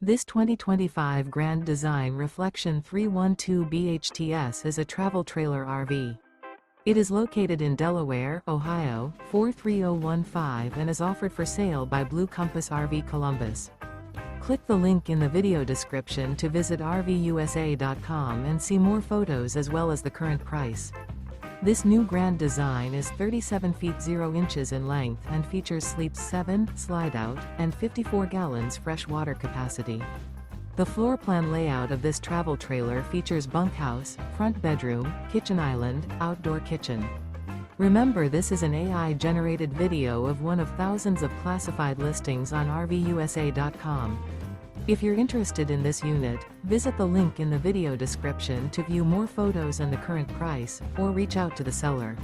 This 2025 Grand Design Reflection 312 BHTS is a travel trailer RV. It is located in Delaware, Ohio, 43015 and is offered for sale by Blue Compass RV Columbus. Click the link in the video description to visit RVUSA.com and see more photos as well as the current price. This new Grand Design is 37 feet 0 inches in length and features sleeps 7, slide-out, and 54 gallons fresh water capacity. The floor plan layout of this travel trailer features bunkhouse, front bedroom, kitchen island, outdoor kitchen. Remember, this is an AI-generated video of one of thousands of classified listings on RVUSA.com. If you're interested in this unit, visit the link in the video description to view more photos and the current price, or reach out to the seller.